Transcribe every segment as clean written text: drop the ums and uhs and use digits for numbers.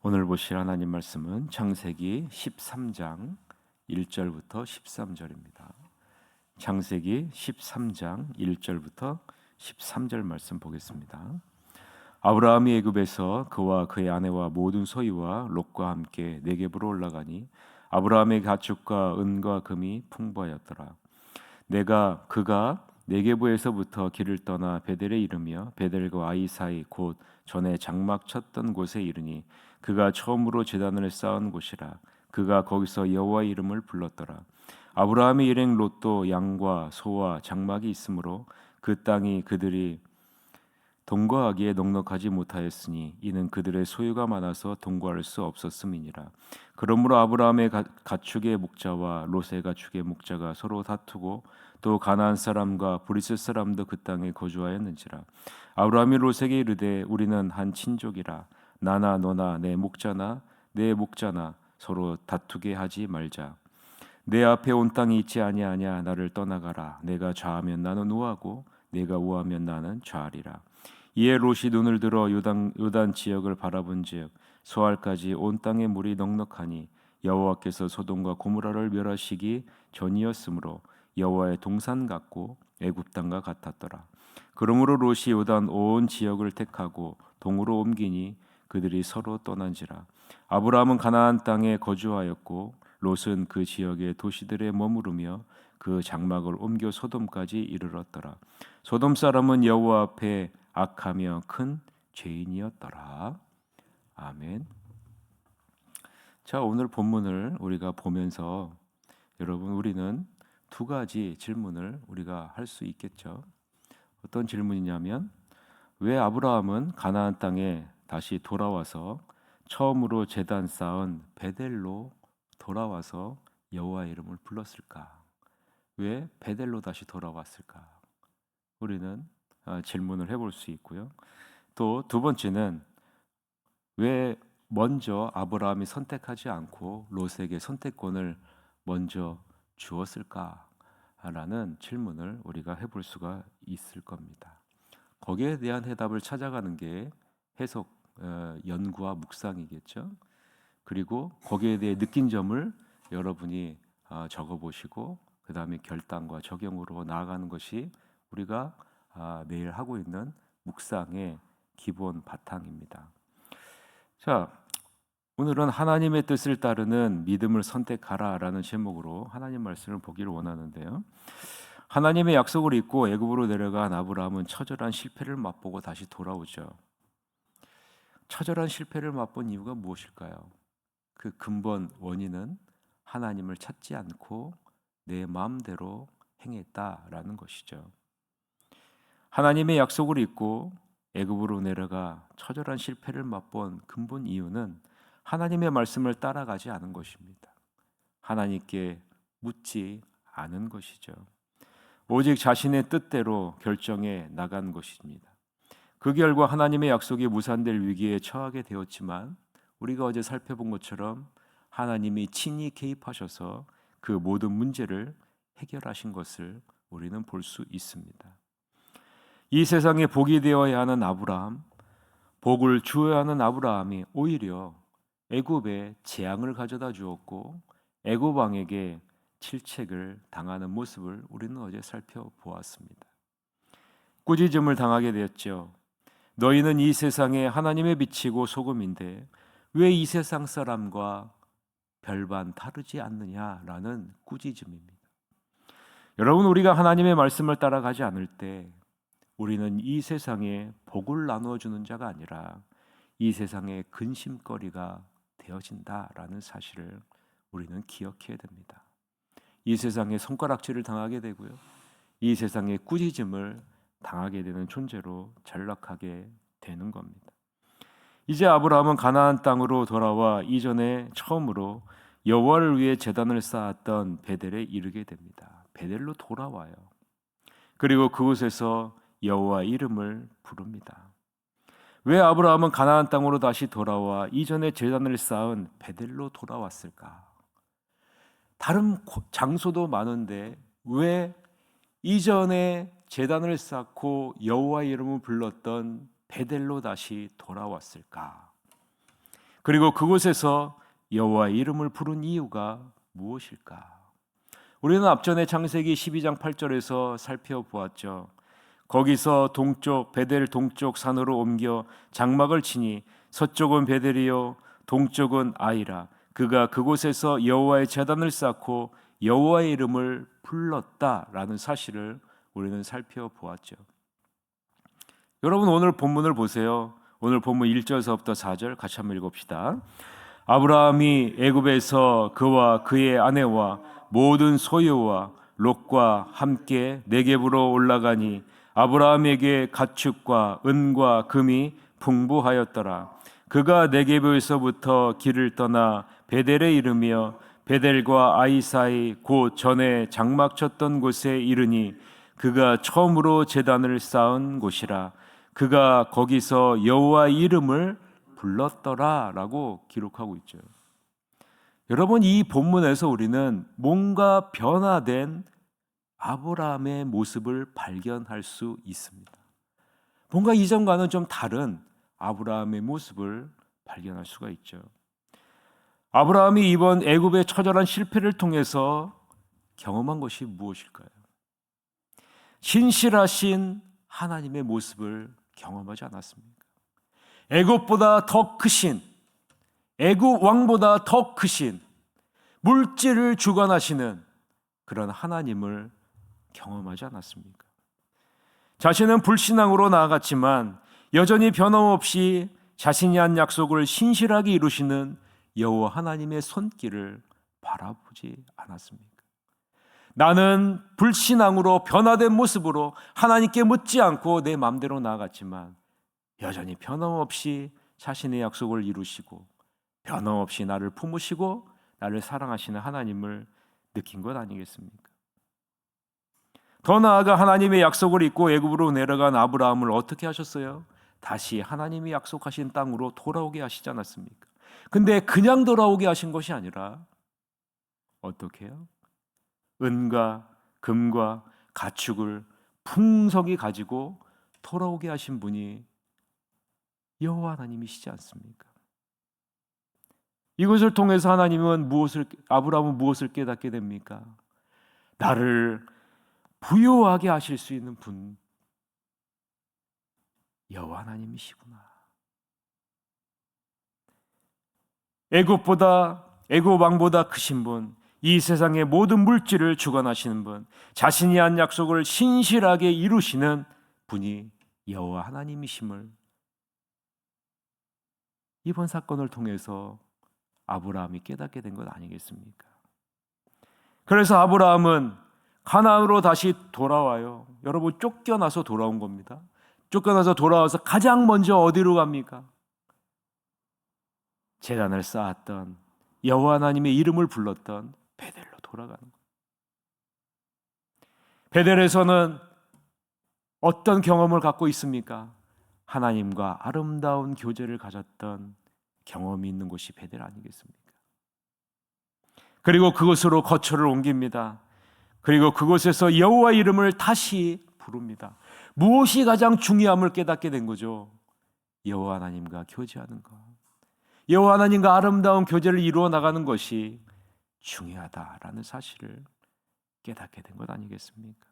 오늘 보실 하나님 말씀은 창세기 13장 1절부터 13절입니다. 창세기 13장 1절부터 13절 말씀 보겠습니다. 아브라함이 애굽에서 그와 그의 아내와 모든 소유와 롯과 함께 네겝으로 올라가니 아브라함의 가축과 은과 금이 풍부하였더라. 그가 네겝에서부터 길을 떠나 베델에 이르며 베델과 아이 사이 곧 전에 장막 쳤던 곳에 이르니 그가 처음으로 제단을 쌓은 곳이라. 그가 거기서 여호와의 이름을 불렀더라. 아브라함의 일행 롯도 양과 소와 장막이 있으므로 그 땅이 그들이 동거하기에 넉넉하지 못하였으니 이는 그들의 소유가 많아서 동거할 수 없었음이니라. 그러므로 아브라함의 가축의 목자와 롯의 가축의 목자가 서로 다투고 또 가나안 사람과 브리스 사람도 그 땅에 거주하였는지라. 아브라함이 롯에게 이르되 우리는 한 친족이라. 나나 너나 내 목자나 내 목자나 서로 다투게 하지 말자. 내 앞에 온 땅이 있지 아니하냐. 나를 떠나가라. 내가 좌하면 나는 우하고 내가 우하면 나는 좌하리라. 이에 롯이 눈을 들어 요단 지역을 바라본즉 소알까지 온 땅에 물이 넉넉하니 여호와께서 소돔과 고모라를 멸하시기 전이었으므로 여호와의 동산 같고 애굽 땅과 같았더라. 그러므로 롯이 요단 온 지역을 택하고 동으로 옮기니 그들이 서로 떠난지라. 아브라함은 가나안 땅에 거주하였고 롯은 그 지역의 도시들에 머무르며 그 장막을 옮겨 소돔까지 이르렀더라. 소돔 사람은 여호와 앞에 악하며 큰 죄인이었더라. 아멘. 자, 오늘 본문을 우리가 보면서 여러분 우리는 두 가지 질문을 우리가 할 수 있겠죠. 어떤 질문이냐면 왜 아브라함은 가나안 땅에 다시 돌아와서 처음으로 제단 쌓은 베델로 돌아와서 여호와의 이름을 불렀을까? 왜 베델로 다시 돌아왔을까? 우리는 질문을 해볼 수 있고요. 또 두 번째는 왜 먼저 아브라함이 선택하지 않고 롯에게 선택권을 먼저 주었을까라는 질문을 우리가 해볼 수가 있을 겁니다. 거기에 대한 해답을 찾아가는 게 해석, 연구와 묵상이겠죠. 그리고 거기에 대해 느낀 점을 여러분이 적어보시고 그 다음에 결단과 적용으로 나아가는 것이 우리가 매일 하고 있는 묵상의 기본 바탕입니다. 자, 오늘은 하나님의 뜻을 따르는 믿음을 선택하라라는 제목으로 하나님 말씀을 보기를 원하는데요. 하나님의 약속을 잊고 애굽으로 내려간 아브라함은 처절한 실패를 맛보고 다시 돌아오죠. 처절한 실패를 맛본 이유가 무엇일까요? 그 근본 원인은 하나님을 찾지 않고 내 마음대로 행했다라는 것이죠. 하나님의 약속을 잊고 애굽으로 내려가 처절한 실패를 맛본 근본 이유는 하나님의 말씀을 따라가지 않은 것입니다. 하나님께 묻지 않은 것이죠. 오직 자신의 뜻대로 결정해 나간 것입니다. 그 결과 하나님의 약속이 무산될 위기에 처하게 되었지만 우리가 어제 살펴본 것처럼 하나님이 친히 개입하셔서 그 모든 문제를 해결하신 것을 우리는 볼 수 있습니다. 이 세상에 복이 되어야 하는 아브라함, 복을 주어야 하는 아브라함이 오히려 애굽에 재앙을 가져다 주었고 애굽 왕에게 질책을 당하는 모습을 우리는 어제 살펴보았습니다. 꾸짖음을 당하게 되었죠. 너희는 이 세상에 하나님의 빛이고 소금인데 왜 이 세상 사람과 별반 다르지 않느냐라는 꾸짖음입니다. 여러분, 우리가 하나님의 말씀을 따라가지 않을 때 우리는 이 세상에 복을 나누어 주는 자가 아니라 이 세상의 근심거리가 되어진다라는 사실을 우리는 기억해야 됩니다. 이 세상에 손가락질을 당하게 되고요. 이 세상에 꾸짖음을 당하게 되는 존재로 전락하게 되는 겁니다. 이제 아브라함은 가나안 땅으로 돌아와 이전에 처음으로 여호와를 위해 제단을 쌓았던 베델에 이르게 됩니다. 베델로 돌아와요. 그리고 그곳에서 여호와 이름을 부릅니다. 왜 아브라함은 가나안 땅으로 다시 돌아와 이전에 제단을 쌓은 베델로 돌아왔을까? 다른 장소도 많은데 왜 이전에 제단을 쌓고 여호와 이름을 불렀던 베델로 다시 돌아왔을까? 그리고 그곳에서 여호와의 이름을 부른 이유가 무엇일까? 우리는 앞전에 창세기 12장 8절에서 살펴보았죠. 거기서 동쪽 베델 동쪽 산으로 옮겨 장막을 치니 서쪽은 베델이요 동쪽은 아이라. 그가 그곳에서 여호와의 제단을 쌓고 여호와의 이름을 불렀다라는 사실을 우리는 살펴보았죠. 여러분 오늘 본문을 보세요. 오늘 본문 1절서부터 4절 같이 한번 읽읍시다. 아브라함이 애굽에서 그와 그의 아내와 모든 소유와 롯과 함께 네겝으로 올라가니 아브라함에게 가축과 은과 금이 풍부하였더라. 그가 네겝에서부터 길을 떠나 베델에 이르며 베델과 아이 사이 곧 전에 장막 쳤던 곳에 이르니 그가 처음으로 제단을 쌓은 곳이라. 그가 거기서 여호와의 이름을 불렀더라라고 기록하고 있죠. 여러분 이 본문에서 우리는 뭔가 변화된 아브라함의 모습을 발견할 수 있습니다. 뭔가 이전과는 좀 다른 아브라함의 모습을 발견할 수가 있죠. 아브라함이 이번 애굽의 처절한 실패를 통해서 경험한 것이 무엇일까요? 신실하신 하나님의 모습을 경험하지 않았습니까? 애굽보다 더 크신, 애굽 왕보다 더 크신 물질을 주관하시는 그런 하나님을 경험하지 않았습니까? 자신은 불신앙으로 나아갔지만 여전히 변함없이 자신이 한 약속을 신실하게 이루시는 여호와 하나님의 손길을 바라보지 않았습니까? 나는 불신앙으로 변화된 모습으로 하나님께 묻지 않고 내 마음대로 나아갔지만 여전히 변함없이 자신의 약속을 이루시고 변함없이 나를 품으시고 나를 사랑하시는 하나님을 느낀 것 아니겠습니까? 더 나아가 하나님의 약속을 잊고 애굽으로 내려간 아브라함을 어떻게 하셨어요? 다시 하나님이 약속하신 땅으로 돌아오게 하시지 않았습니까? 근데 그냥 돌아오게 하신 것이 아니라 어떻게 해요? 은과 금과 가축을 풍성히 가지고 돌아오게 하신 분이 여호와 하나님이시지 않습니까? 이것을 통해서 아브라함은 무엇을 깨닫게 됩니까? 나를 부유하게 하실 수 있는 분 여호와 하나님이시구나. 애굽 왕보다 크신 분, 이 세상의 모든 물질을 주관하시는 분, 자신이 한 약속을 신실하게 이루시는 분이 여호와 하나님이심을 이번 사건을 통해서 아브라함이 깨닫게 된 것 아니겠습니까? 그래서 아브라함은 가나안으로 다시 돌아와요. 여러분 쫓겨나서 돌아온 겁니다. 쫓겨나서 돌아와서 가장 먼저 어디로 갑니까? 제단을 쌓았던 여호와 하나님의 이름을 불렀던 베델로 돌아가는 거예요. 베델에서는 어떤 경험을 갖고 있습니까? 하나님과 아름다운 교제를 가졌던 경험이 있는 곳이 베델 아니겠습니까? 그리고 그곳으로 거처를 옮깁니다. 그리고 그곳에서 여호와 이름을 다시 부릅니다. 무엇이 가장 중요함을 깨닫게 된 거죠? 여호와 하나님과 교제하는 것, 여호와 하나님과 아름다운 교제를 이루어 나가는 것이 중요하다라는 사실을 깨닫게 된 것 아니겠습니까?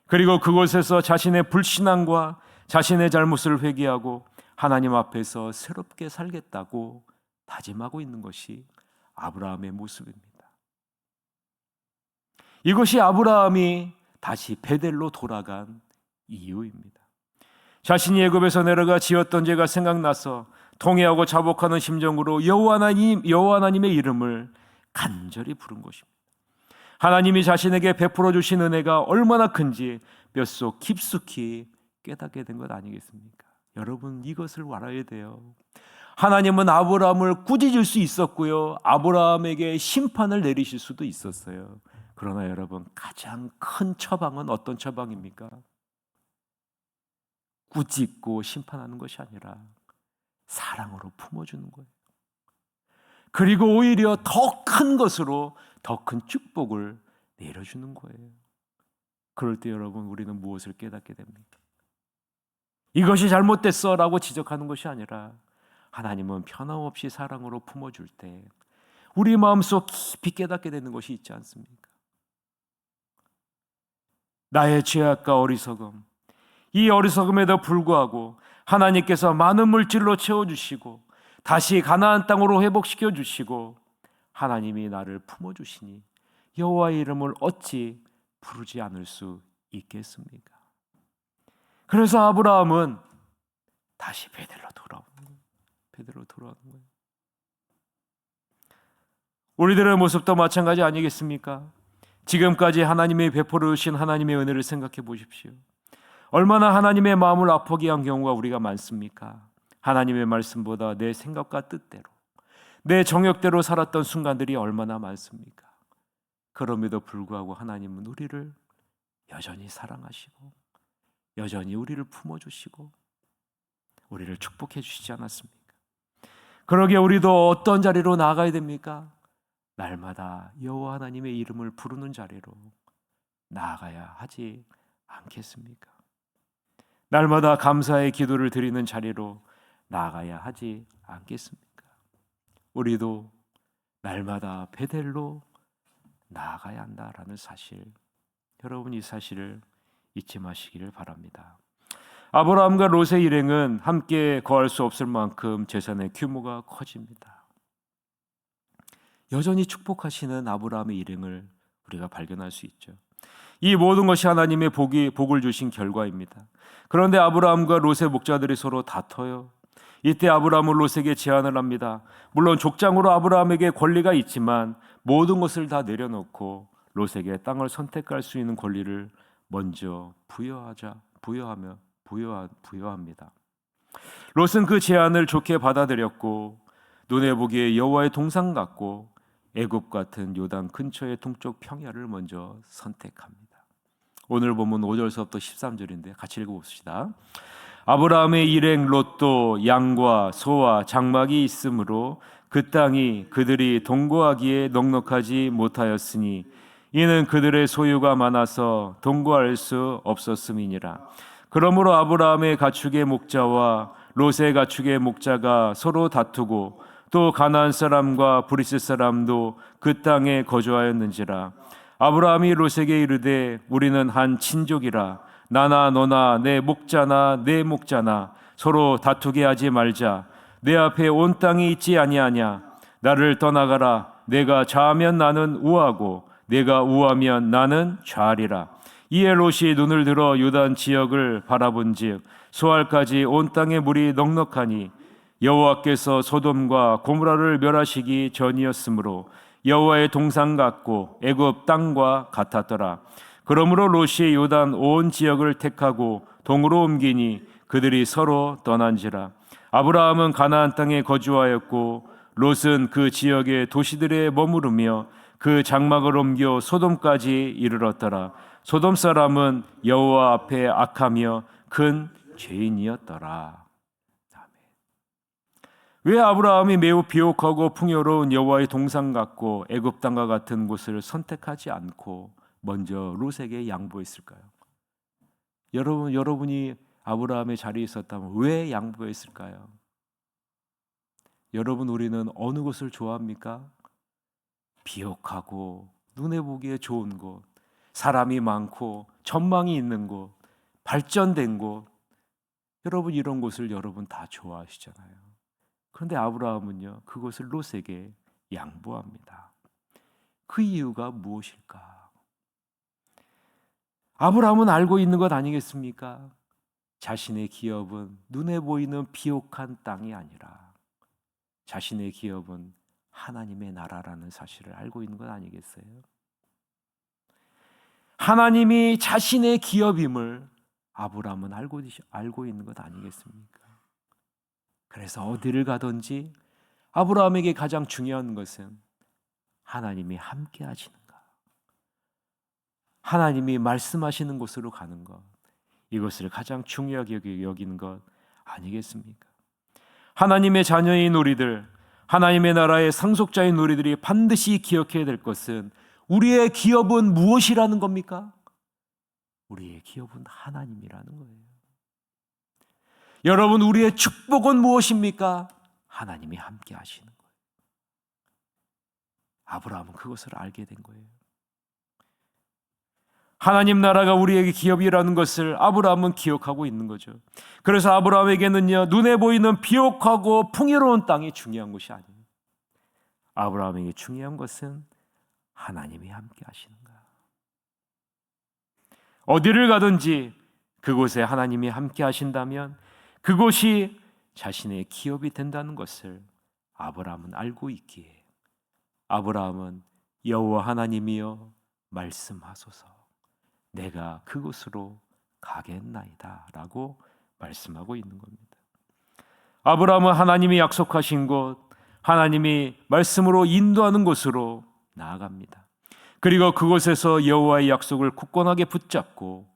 그리고 그곳에서 자신의 불신앙과 자신의 잘못을 회개하고 하나님 앞에서 새롭게 살겠다고 다짐하고 있는 것이 아브라함의 모습입니다. 이것이 아브라함이 다시 베델로 돌아간 이유입니다. 자신이 애굽에서 내려가 지었던 죄가 생각나서 통회하고 자복하는 심정으로 여호와 하나님의 이름을 간절히 부른 것입니다. 하나님이 자신에게 베풀어 주신 은혜가 얼마나 큰지 뼛속 깊숙이 깨닫게 된 것 아니겠습니까? 여러분 이것을 알아야 돼요. 하나님은 아브라함을 꾸짖을 수 있었고요, 아브라함에게 심판을 내리실 수도 있었어요. 그러나 여러분 가장 큰 처방은 어떤 처방입니까? 꾸짖고 심판하는 것이 아니라 사랑으로 품어주는 거예요. 그리고 오히려 더 큰 것으로 더 큰 축복을 내려주는 거예요. 그럴 때 여러분 우리는 무엇을 깨닫게 됩니까? 이것이 잘못됐어 라고 지적하는 것이 아니라 하나님은 변함없이 사랑으로 품어줄 때 우리 마음속 깊이 깨닫게 되는 것이 있지 않습니까? 나의 죄악과 어리석음, 이 어리석음에도 불구하고 하나님께서 많은 물질로 채워주시고 다시 가나안 땅으로 회복시켜 주시고 하나님이 나를 품어주시니 여호와의 이름을 어찌 부르지 않을 수 있겠습니까? 그래서 아브라함은 다시 베델로 돌아오는 거예요. 우리들의 모습도 마찬가지 아니겠습니까? 지금까지 하나님이 베풀어 주신 하나님의 은혜를 생각해 보십시오. 얼마나 하나님의 마음을 아프게 한 경우가 우리가 많습니까? 하나님의 말씀보다 내 생각과 뜻대로, 내 정욕대로 살았던 순간들이 얼마나 많습니까? 그럼에도 불구하고 하나님은 우리를 여전히 사랑하시고 여전히 우리를 품어주시고 우리를 축복해 주시지 않았습니까? 그러기에 우리도 어떤 자리로 나아가야 됩니까? 날마다 여호와 하나님의 이름을 부르는 자리로 나아가야 하지 않겠습니까? 날마다 감사의 기도를 드리는 자리로 나아가야 하지 않겠습니까? 우리도 날마다 베델로 나아가야 한다라는 사실, 여러분 이 사실을 잊지 마시기를 바랍니다. 아브라함과 롯의 일행은 함께 거할 수 없을 만큼 재산의 규모가 커집니다. 여전히 축복하시는 아브라함의 일행을 우리가 발견할 수 있죠. 이 모든 것이 하나님의 복을 주신 결과입니다. 그런데 아브라함과 롯의 목자들이 서로 다퉈요. 이때 아브라함은 롯에게 제안을 합니다. 물론 족장으로 아브라함에게 권리가 있지만 모든 것을 다 내려놓고 롯에게 땅을 선택할 수 있는 권리를 먼저 부여합니다. 롯은 그 제안을 좋게 받아들였고 눈에 보기에 여호와의 동상 같고 애굽 같은 요단 근처의 동쪽 평야를 먼저 선택합니다. 오늘 본문 5절서부터 13절인데 같이 읽어봅시다. 아브라함의 일행 롯도 양과 소와 장막이 있으므로 그 땅이 그들이 동거하기에 넉넉하지 못하였으니 이는 그들의 소유가 많아서 동거할 수 없었음이니라. 그러므로 아브라함의 가축의 목자와 롯의 가축의 목자가 서로 다투고 또 가나안 사람과 브리스 사람도 그 땅에 거주하였는지라. 아브라함이 롯에게 이르되 우리는 한 친족이라 나나 너나 내 목자나 내 목자나 서로 다투게 하지 말자. 내 앞에 온 땅이 있지 아니하냐. 나를 떠나가라. 내가 좌하면 나는 우하고 내가 우하면 나는 좌하리라. 이에 롯이 눈을 들어 요단 지역을 바라본즉 소알까지 온 땅에 물이 넉넉하니 여호와께서 소돔과 고모라를 멸하시기 전이었으므로 여호와의 동상 같고 애굽 땅과 같았더라. 그러므로 롯이 요단 온 지역을 택하고 동으로 옮기니 그들이 서로 떠난지라. 아브라함은 가나안 땅에 거주하였고 롯은 그 지역의 도시들에 머무르며 그 장막을 옮겨 소돔까지 이르렀더라. 소돔 사람은 여호와 앞에 악하며 큰 죄인이었더라. 아멘. 왜 아브라함이 매우 비옥하고 풍요로운 여호와의 동상 같고 애굽 땅과 같은 곳을 선택하지 않고 먼저 롯에게 양보했을까요? 여러분이 아브라함의 자리에 있었다면 왜 양보했을까요? 여러분, 우리는 어느 곳을 좋아합니까? 비옥하고 눈에 보기에 좋은 곳, 사람이 많고 전망이 있는 곳, 발전된 곳, 여러분 이런 곳을 여러분 다 좋아하시잖아요. 그런데 아브라함은요, 그곳을 롯에게 양보합니다. 그 이유가 무엇일까? 아브라함은 알고 있는 것 아니겠습니까? 자신의 기업은 눈에 보이는 비옥한 땅이 아니라 자신의 기업은 하나님의 나라라는 사실을 알고 있는 것 아니겠어요? 하나님이 자신의 기업임을 아브라함은 알고 있는 것 아니겠습니까? 그래서 어디를 가든지 아브라함에게 가장 중요한 것은 하나님이 함께 하시는 것, 하나님이 말씀하시는 곳으로 가는 것, 이것을 가장 중요하게 여기는 것 아니겠습니까? 하나님의 자녀인 우리들, 하나님의 나라의 상속자인 우리들이 반드시 기억해야 될 것은 우리의 기업은 무엇이라는 겁니까? 우리의 기업은 하나님이라는 거예요. 여러분, 우리의 축복은 무엇입니까? 하나님이 함께 하시는 거예요. 아브라함은 그것을 알게 된 거예요. 하나님 나라가 우리에게 기업이라는 것을 아브라함은 기억하고 있는 거죠. 그래서 아브라함에게는요, 눈에 보이는 비옥하고 풍요로운 땅이 중요한 것이 아니에요. 아브라함에게 중요한 것은 하나님이 함께 하시는가. 어디를 가든지 그곳에 하나님이 함께 하신다면 그곳이 자신의 기업이 된다는 것을 아브라함은 알고 있기에 아브라함은 여호와 하나님이여 말씀하소서 내가 그곳으로 가겠나이다 라고 말씀하고 있는 겁니다. 아브라함은 하나님이 약속하신 곳, 하나님이 말씀으로 인도하는 곳으로 나아갑니다. 그리고 그곳에서 여호와의 약속을 굳건하게 붙잡고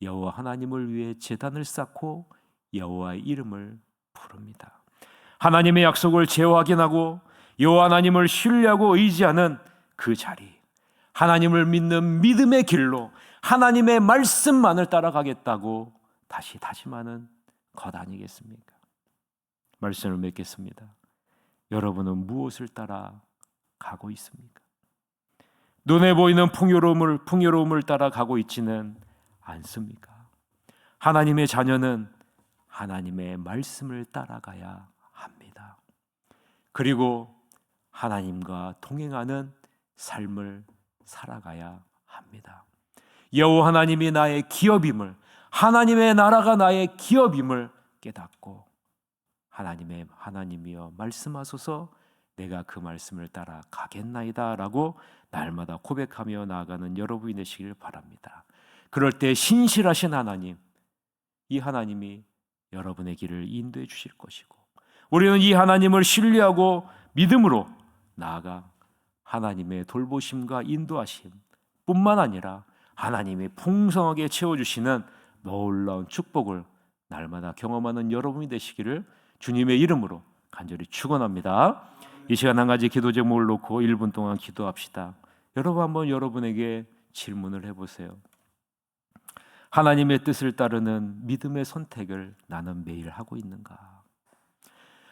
여호와 하나님을 위해 제단을 쌓고 여호와의 이름을 부릅니다. 하나님의 약속을 재확인하고 여호와 하나님을 신뢰하고 의지하는 그 자리, 하나님을 믿는 믿음의 길로 하나님의 말씀만을 따라가겠다고 다짐하는 것 아니겠습니까? 말씀을 맺겠습니다. 여러분은 무엇을 따라가고 있습니까? 눈에 보이는 풍요로움을 따라가고 있지는 않습니까? 하나님의 자녀는 하나님의 말씀을 따라가야 합니다. 그리고 하나님과 동행하는 삶을 살아가야 합니다. 여호와 하나님이 나의 기업임을, 하나님의 나라가 나의 기업임을 깨닫고 하나님이여 말씀하소서 내가 그 말씀을 따라 가겠나이다 라고 날마다 고백하며 나아가는 여러분이 되시길 바랍니다. 그럴 때 신실하신 하나님, 이 하나님이 여러분의 길을 인도해 주실 것이고 우리는 이 하나님을 신뢰하고 믿음으로 나아가 하나님의 돌보심과 인도하심 뿐만 아니라 하나님이 풍성하게 채워주시는 놀라운 축복을 날마다 경험하는 여러분이 되시기를 주님의 이름으로 간절히 축원합니다. 이 시간 한 가지 기도 제목을 놓고 1분 동안 기도합시다. 여러분 한번 여러분에게 질문을 해보세요. 하나님의 뜻을 따르는 믿음의 선택을 나는 매일 하고 있는가?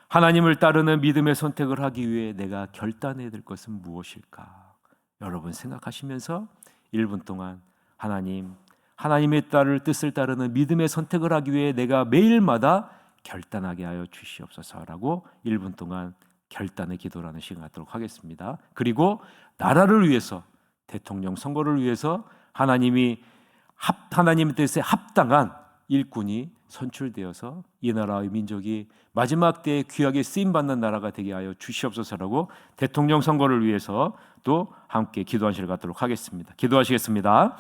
하나님을 따르는 믿음의 선택을 하기 위해 내가 결단해야 될 것은 무엇일까? 여러분 생각하시면서 1분 동안 하나님의 뜻을 따르는 믿음의 선택을 하기 위해 내가 매일마다 결단하게 하여 주시옵소서라고 1분 동안 결단의 기도라는 시간 갖도록 하겠습니다. 그리고 나라를 위해서, 대통령 선거를 위해서 하나님의 뜻에 합당한 일꾼이 선출되어서 이 나라의 민족이 마지막 때에 귀하게 쓰임받는 나라가 되게 하여 주시옵소서라고 대통령 선거를 위해서 또 함께 기도하시러 가도록 하겠습니다. 기도하시겠습니다.